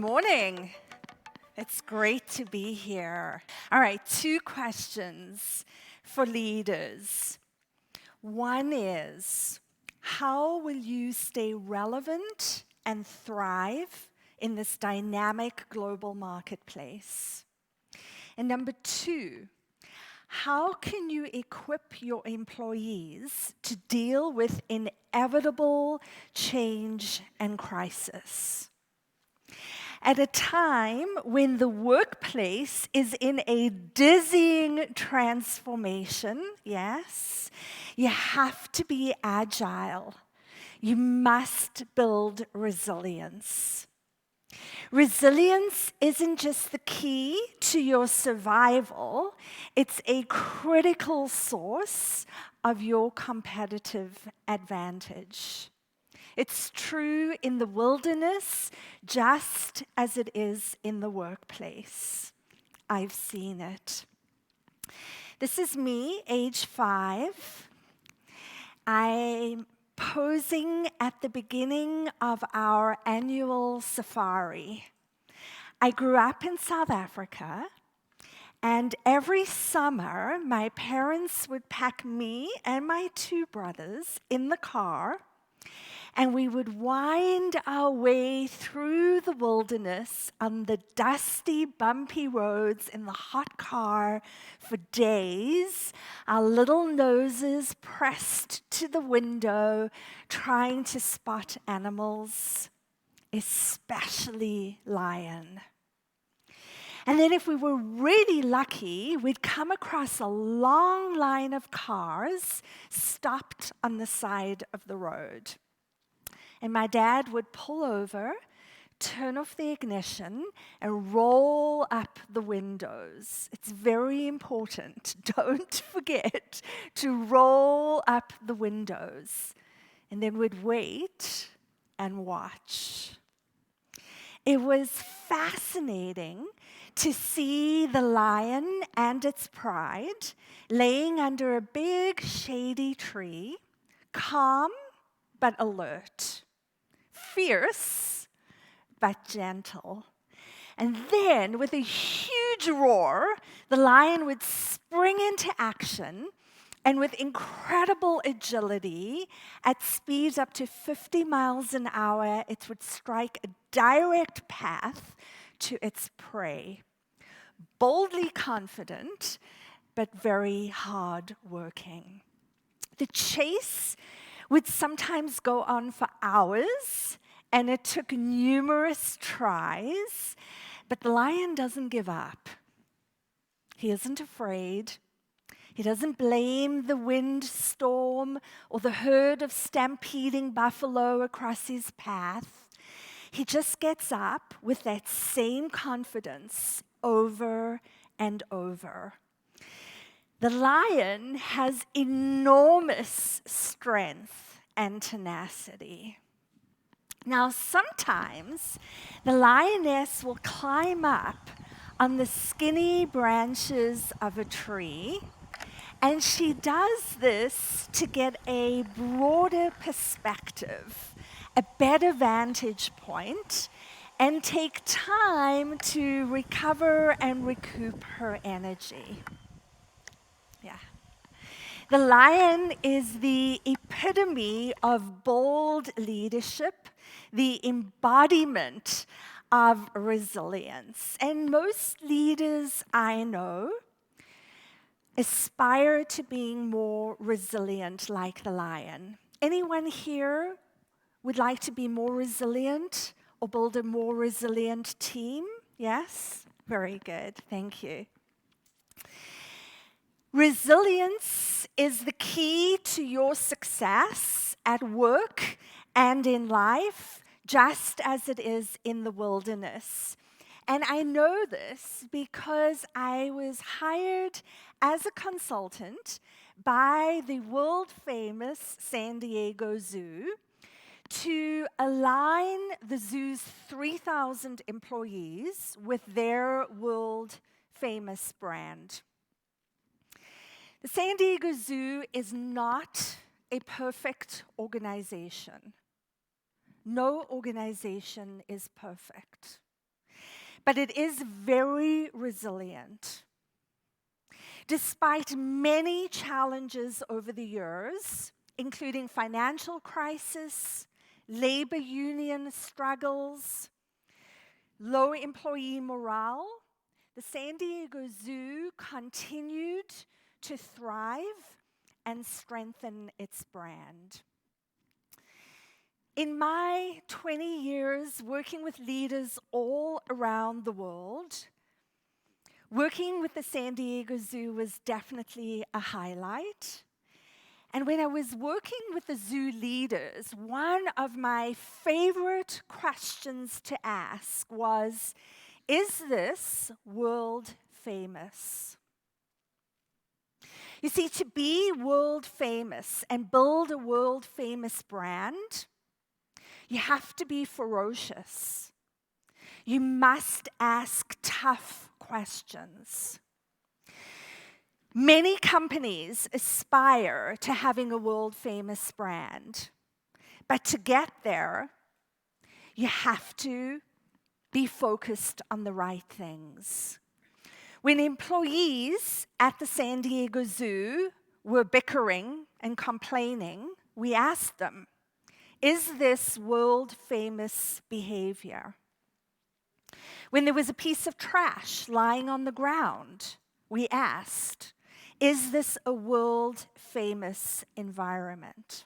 morning. It's great to be here. All right, 2 questions for leaders. One is, how will you stay relevant and thrive in this dynamic global marketplace? And number 2, how can you equip your employees to deal with inevitable change and crisis? At a time when the workplace is in a dizzying transformation, yes, you have to be agile. You must build resilience. Resilience isn't just the key to your survival, it's a critical source of your competitive advantage. It's true in the wilderness just as it is in the workplace. I've seen it. This is me, age 5. I'm posing at the beginning of our annual safari. I grew up in South Africa, and every summer my parents would pack me and my 2 brothers in the car, and we would wind our way through the wilderness on the dusty, bumpy roads in the hot car for days, our little noses pressed to the window, trying to spot animals, especially lion. And then if we were really lucky, we'd come across a long line of cars stopped on the side of the road. And my dad would pull over, turn off the ignition, and roll up the windows. It's very important. Don't forget to roll up the windows. And then we'd wait and watch. It was fascinating to see the lion and its pride laying under a big shady tree, calm but alert. Fierce, but gentle. And then, with a huge roar, the lion would spring into action, and with incredible agility, at speeds up to 50 miles an hour, it would strike a direct path to its prey. Boldly confident, but very hard-working. The chase would sometimes go on for hours, and it took numerous tries, but the lion doesn't give up. He isn't afraid. He doesn't blame the windstorm or the herd of stampeding buffalo across his path. He just gets up with that same confidence over and over. The lion has enormous strength and tenacity. Now, sometimes the lioness will climb up on the skinny branches of a tree, and she does this to get a broader perspective, a better vantage point, and take time to recover and recoup her energy. Yeah. The lion is the epitome of bold leadership, the embodiment of resilience. And most leaders I know aspire to being more resilient like the lion. Anyone here would like to be more resilient or build a more resilient team? Yes? Very good. Thank you. Resilience is the key to your success at work and in life, just as it is in the wilderness. And I know this because I was hired as a consultant by the world-famous San Diego Zoo to align the zoo's 3,000 employees with their world-famous brand. The San Diego Zoo is not a perfect organization. No organization is perfect. but it is very resilient. Despite many challenges over the years, including financial crisis, labor union struggles, low employee morale, the San Diego Zoo continued to thrive and strengthen its brand. In my 20 years working with leaders all around the world, working with the San Diego Zoo was definitely a highlight. And when I was working with the zoo leaders, one of my favorite questions to ask was, is this world famous? You see, to be world famous and build a world famous brand, you have to be ferocious. You must ask tough questions. Many companies aspire to having a world famous brand, but to get there, you have to be focused on the right things. When employees at the San Diego Zoo were bickering and complaining, we asked them, is this world famous behavior? When there was a piece of trash lying on the ground, we asked, is this a world famous environment?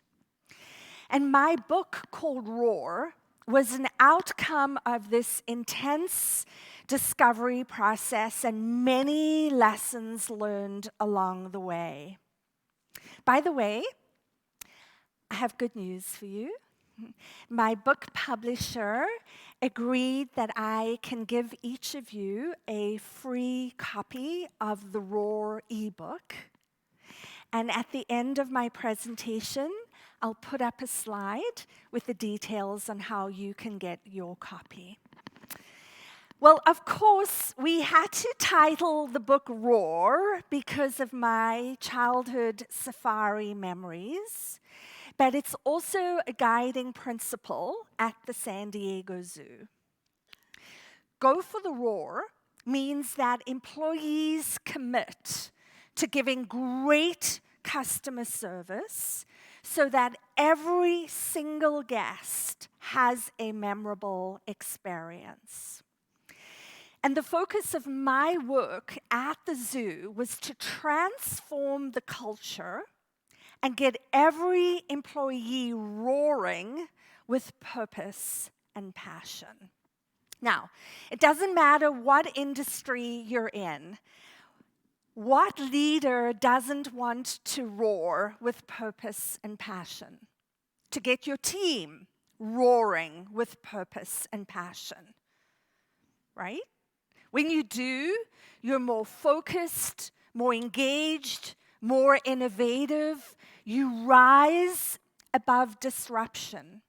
And my book called Roar was an outcome of this intense discovery process and many lessons learned along the way. By the way, I have good news for you. My book publisher agreed that I can give each of you a free copy of the Roar ebook. And at the end of my presentation, I'll put up a slide with the details on how you can get your copy. Well, of course, we had to title the book Roar because of my childhood safari memories. But it's also a guiding principle at the San Diego Zoo. Go for the roar means that employees commit to giving great customer service so that every single guest has a memorable experience. And the focus of my work at the zoo was to transform the culture and get every employee roaring with purpose and passion. Now, it doesn't matter what industry you're in. What leader doesn't want to roar with purpose and passion? To get your team roaring with purpose and passion, right? When you do, you're more focused, more engaged, more innovative. You rise above disruption.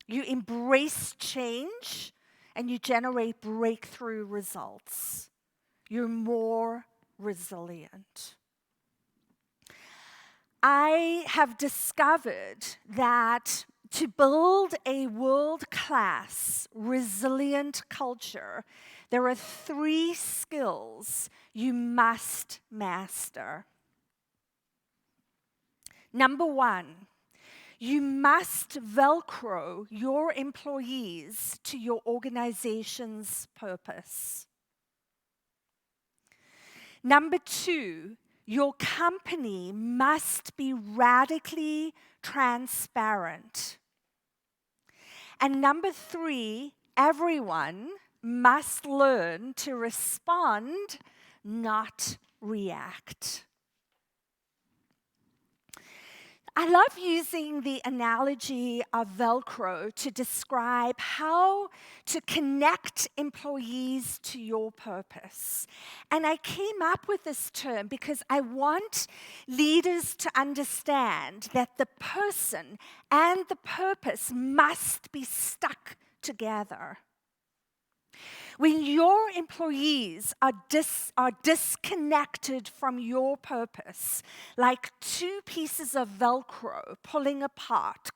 You embrace change, and you generate breakthrough results. You're more resilient. I have discovered that to build a world-class, resilient culture, there are 3 skills you must master. Number 1, you must Velcro your employees to your organization's purpose. Number 2, your company must be radically transparent. And number 3, everyone must learn to respond, not react. I love using the analogy of Velcro to describe how to connect employees to your purpose. And I came up with this term because I want leaders to understand that the person and the purpose must be stuck together. When your employees are disconnected from your purpose, like 2 pieces of Velcro pulling apart,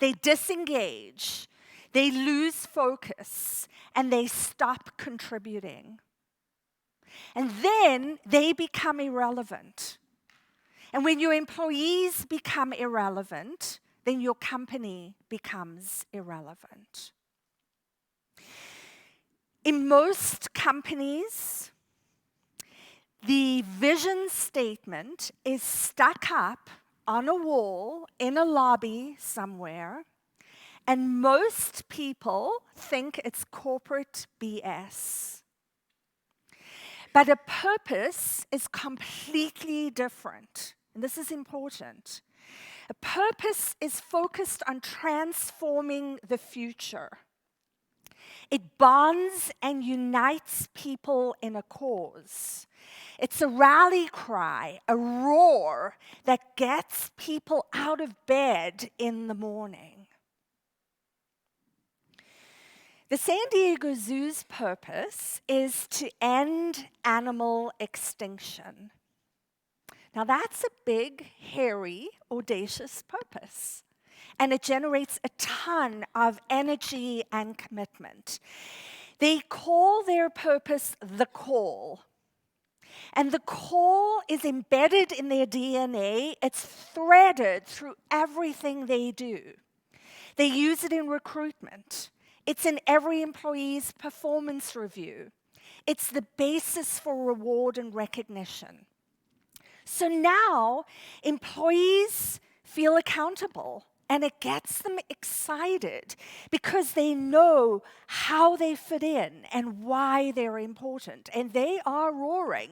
they disengage, they lose focus, and they stop contributing. And then they become irrelevant. And when your employees become irrelevant, then your company becomes irrelevant. In most companies, the vision statement is stuck up on a wall in a lobby somewhere, and most people think it's corporate BS. But a purpose is completely different, and this is important. A purpose is focused on transforming the future. It bonds and unites people in a cause. It's a rally cry, a roar that gets people out of bed in the morning. The San Diego Zoo's purpose is to end animal extinction. Now that's a big, hairy, audacious purpose. And it generates a ton of energy and commitment. They call their purpose the call. And the call is embedded in their DNA. It's threaded through everything they do. They use it in recruitment. It's in every employee's performance review. It's the basis for reward and recognition. So now employees feel accountable, and it gets them excited because they know how they fit in and why they're important, and they are roaring.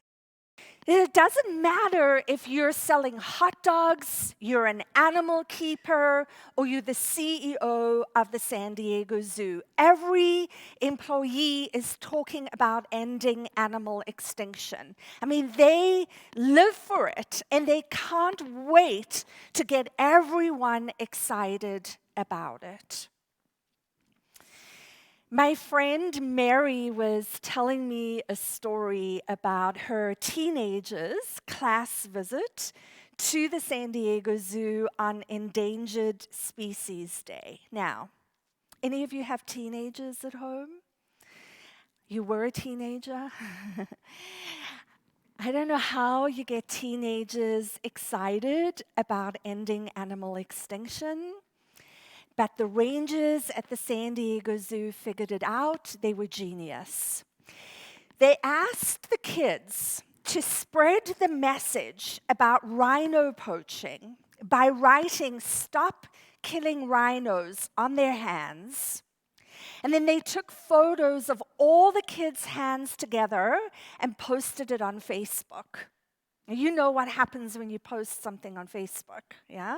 It doesn't matter if you're selling hot dogs, you're an animal keeper, or you're the CEO of the San Diego Zoo. Every employee is talking about ending animal extinction. I mean, they live for it, and they can't wait to get everyone excited about it. My friend Mary was telling me a story about her teenagers' class visit to the San Diego Zoo on Endangered Species Day. Now, any of you have teenagers at home? You were a teenager? I don't know how you get teenagers excited about ending animal extinction. But the rangers at the San Diego Zoo figured it out. They were genius. They asked the kids to spread the message about rhino poaching by writing "Stop Killing Rhinos" on their hands. And then they took photos of all the kids' hands together and posted it on Facebook. You know what happens when you post something on Facebook, yeah?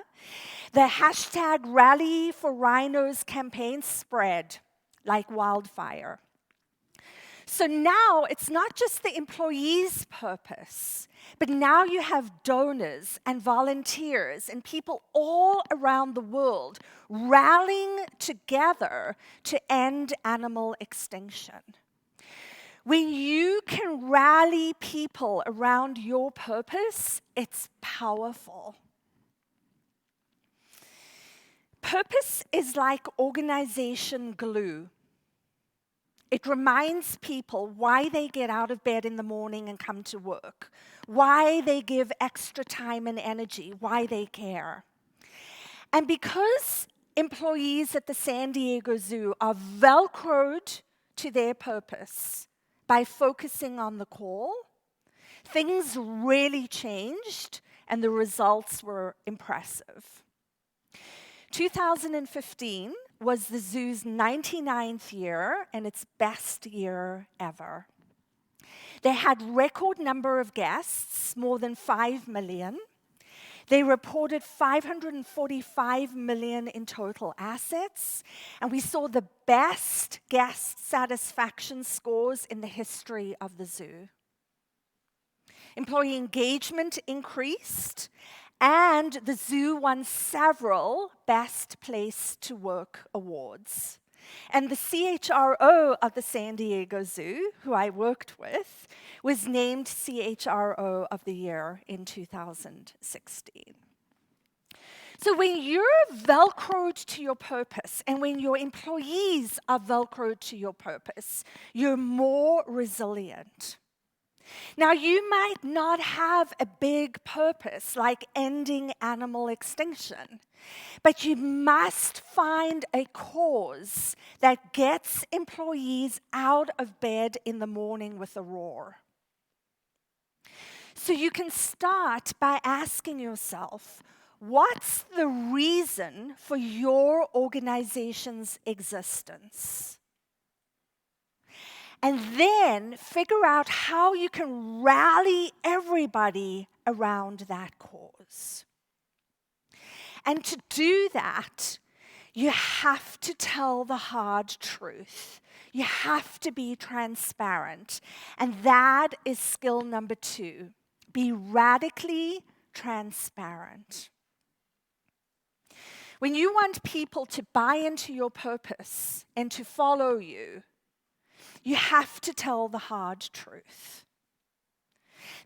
The hashtag Rally for Rhinos campaign spread like wildfire. So now it's not just the employee's purpose, but now you have donors and volunteers and people all around the world rallying together to end animal extinction. When you can rally people around your purpose, it's powerful. Purpose is like organization glue. It reminds people why they get out of bed in the morning and come to work, why they give extra time and energy, why they care. And because employees at the San Diego Zoo are Velcroed to their purpose, by focusing on the call, things really changed and the results were impressive. 2015 was the zoo's 99th year and its best year ever. They had record number of guests, more than 5 million. They reported 545 million in total assets, and we saw the best guest satisfaction scores in the history of the zoo. Employee engagement increased, and the zoo won several Best Place to Work awards. And the CHRO of the San Diego Zoo, who I worked with, was named CHRO of the Year in 2016. So when you're Velcroed to your purpose and when your employees are Velcroed to your purpose, you're more resilient. Now, you might not have a big purpose like ending animal extinction, but you must find a cause that gets employees out of bed in the morning with a roar. So you can start by asking yourself, what's the reason for your organization's existence? And then figure out how you can rally everybody around that cause. And to do that, you have to tell the hard truth. You have to be transparent. And that is skill number 2. Be radically transparent. When you want people to buy into your purpose and to follow you, you have to tell the hard truth.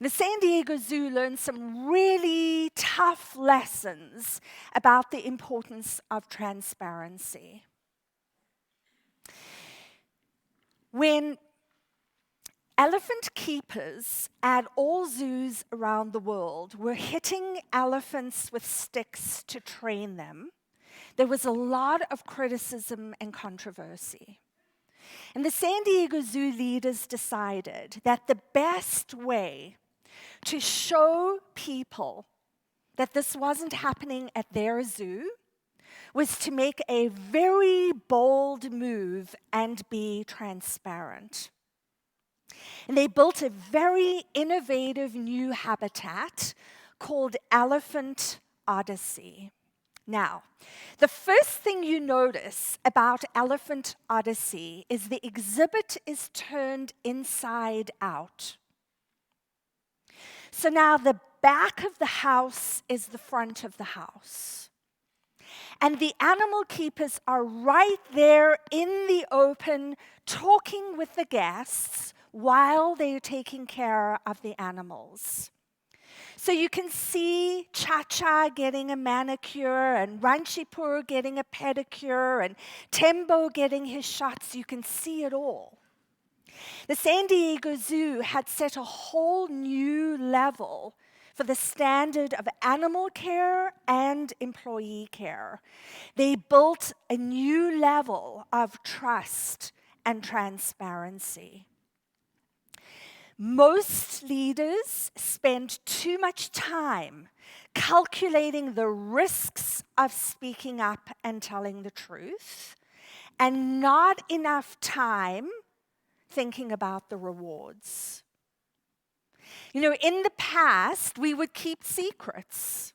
The San Diego Zoo learned some really tough lessons about the importance of transparency. When elephant keepers at all zoos around the world were hitting elephants with sticks to train them, there was a lot of criticism and controversy. And the San Diego Zoo leaders decided that the best way to show people that this wasn't happening at their zoo was to make a very bold move and be transparent. And they built a very innovative new habitat called Elephant Odyssey. Now, the first thing you notice about Elephant Odyssey is the exhibit is turned inside out. So now the back of the house is the front of the house. And the animal keepers are right there in the open, talking with the guests while they're taking care of the animals. So you can see Cha-Cha getting a manicure and Ranchipur getting a pedicure and Tembo getting his shots. You can see it all. The San Diego Zoo had set a whole new level for the standard of animal care and employee care. They built a new level of trust and transparency. Most leaders spend too much time calculating the risks of speaking up and telling the truth, and not enough time thinking about the rewards. You know, in the past, we would keep secrets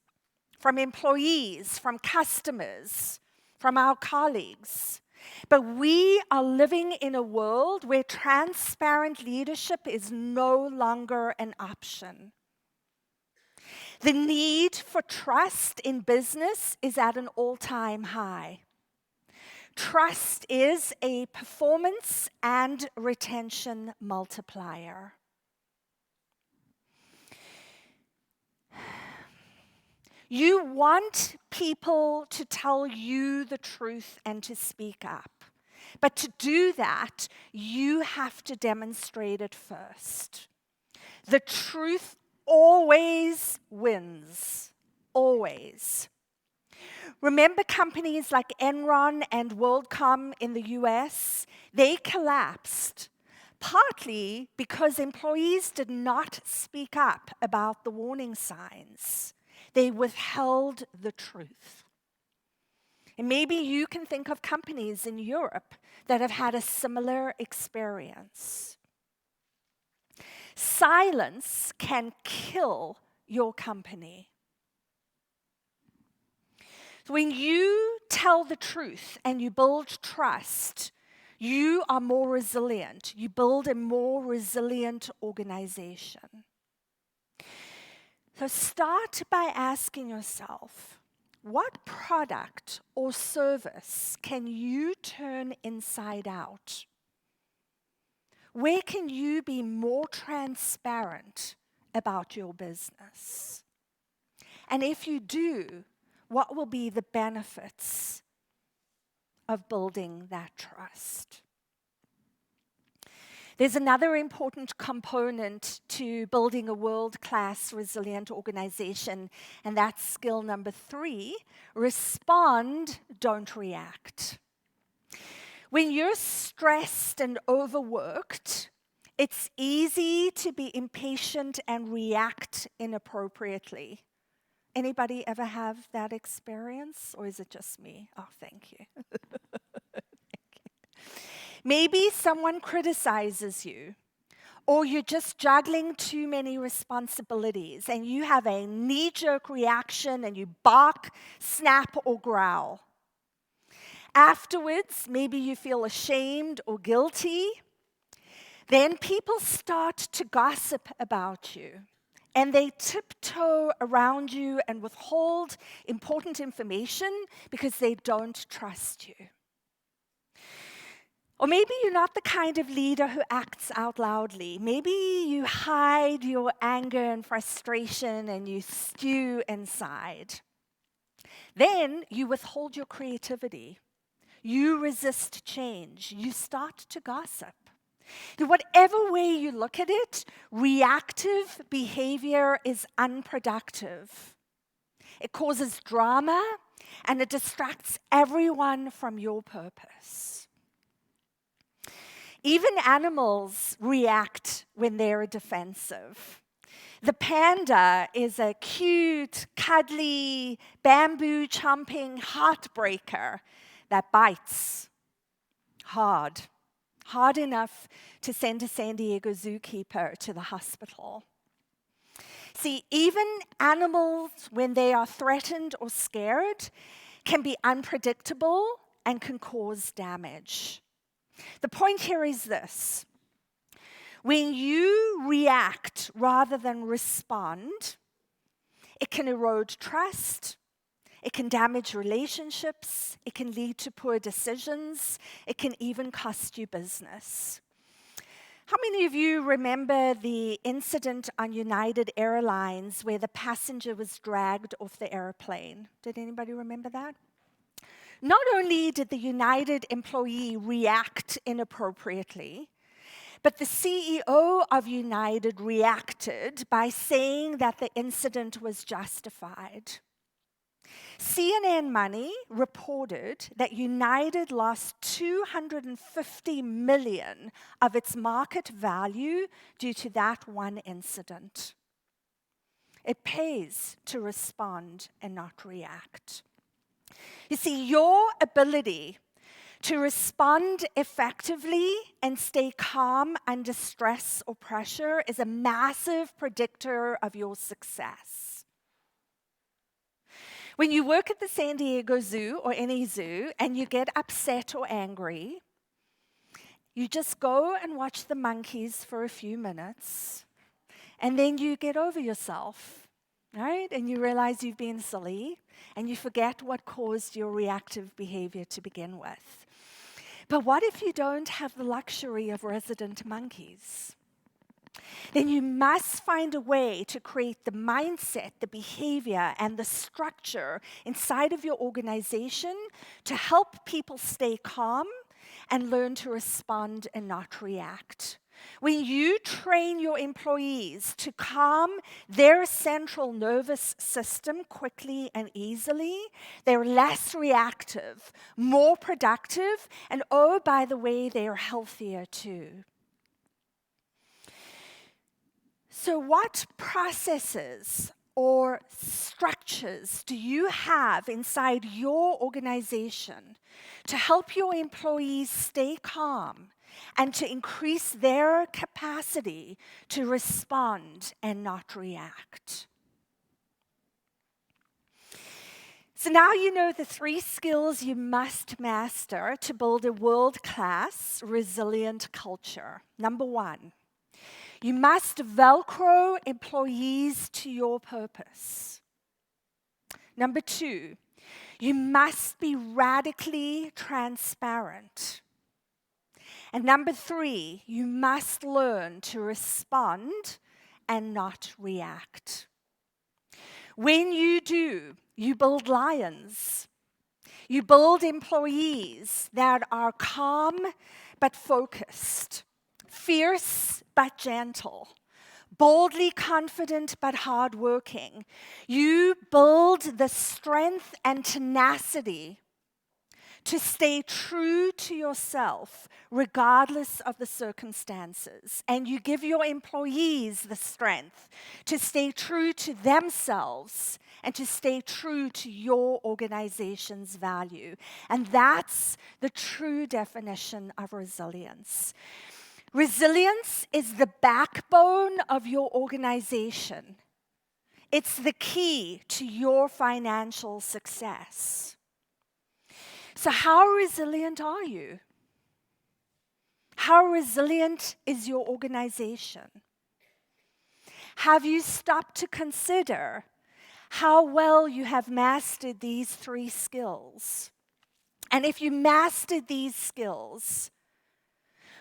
from employees, from customers, from our colleagues. But we are living in a world where transparent leadership is no longer an option. The need for trust in business is at an all-time high. Trust is a performance and retention multiplier. You want people to tell you the truth and to speak up. But to do that, you have to demonstrate it first. The truth always wins. Always. Remember companies like Enron and WorldCom in the US? They collapsed, partly because employees did not speak up about the warning signs. They withheld the truth. And maybe you can think of companies in Europe that have had a similar experience. Silence can kill your company. So when you tell the truth and you build trust, you are more resilient. You build a more resilient organization. So start by asking yourself, what product or service can you turn inside out? Where can you be more transparent about your business? And if you do, What will be the benefits of building that trust? There's another important component to building a world-class resilient organization, and that's skill number 3, respond, don't react. When you're stressed and overworked, it's easy to be impatient and react inappropriately. Anybody ever have that experience, or is it just me? Oh, thank you. Maybe someone criticizes you, or you're just juggling too many responsibilities, and you have a knee-jerk reaction, and you bark, snap, or growl. Afterwards, maybe you feel ashamed or guilty. Then people start to gossip about you, and they tiptoe around you and withhold important information because they don't trust you. Or maybe you're not the kind of leader who acts out loudly. Maybe you hide your anger and frustration and you stew inside. Then you withhold your creativity. You resist change. You start to gossip. Whatever way you look at it, reactive behavior is unproductive. It causes drama and it distracts everyone from your purpose. Even animals react when they're defensive. The panda is a cute, cuddly, bamboo-chomping heartbreaker that bites hard enough to send a San Diego zookeeper to the hospital. See, even animals, when they are threatened or scared, can be unpredictable and can cause damage. The point here is this. When you react rather than respond, it can erode trust, it can damage relationships, it can lead to poor decisions, it can even cost you business. How many of you remember the incident on United Airlines where the passenger was dragged off the airplane? Did anybody remember that? Not only did the United employee react inappropriately, but the CEO of United reacted by saying that the incident was justified. CNN Money reported that United lost $250 million of its market value due to that one incident. It pays to respond and not react. You see, your ability to respond effectively and stay calm under stress or pressure is a massive predictor of your success. When you work at the San Diego Zoo or any zoo and you get upset or angry, you just go and watch the monkeys for a few minutes, and then you get over yourself, right? And you realize you've been silly, and you forget what caused your reactive behavior to begin with. But what if you don't have the luxury of resident monkeys? Then you must find a way to create the mindset, the behavior, and the structure inside of your organization to help people stay calm and learn to respond and not react. When you train your employees to calm their central nervous system quickly and easily, they're less reactive, more productive, and oh, by the way, they're healthier too. So what processes or structures do you have inside your organization to help your employees stay calm and to increase their capacity to respond and not react? So now you know the 3 skills you must master to build a world-class, resilient culture. Number 1, you must Velcro employees to your purpose. Number 2, you must be radically transparent. And number 3, you must learn to respond and not react. When you do, you build lions. You build employees that are calm but focused, fierce but gentle, boldly confident but hardworking. You build the strength and tenacity to stay true to yourself regardless of the circumstances. And you give your employees the strength to stay true to themselves and to stay true to your organization's value. And that's the true definition of resilience. Resilience is the backbone of your organization. It's the key to your financial success. So how resilient are you? How resilient is your organization? Have you stopped to consider how well you have mastered these 3 skills? And if you mastered these skills,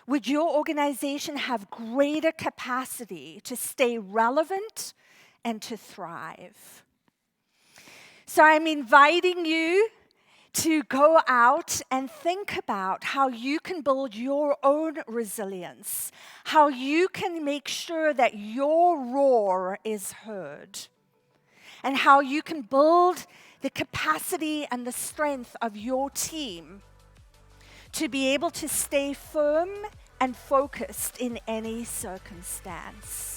would your organization have greater capacity to stay relevant and to thrive? So I'm inviting you to go out and think about how you can build your own resilience, how you can make sure that your roar is heard, and how you can build the capacity and the strength of your team to be able to stay firm and focused in any circumstance.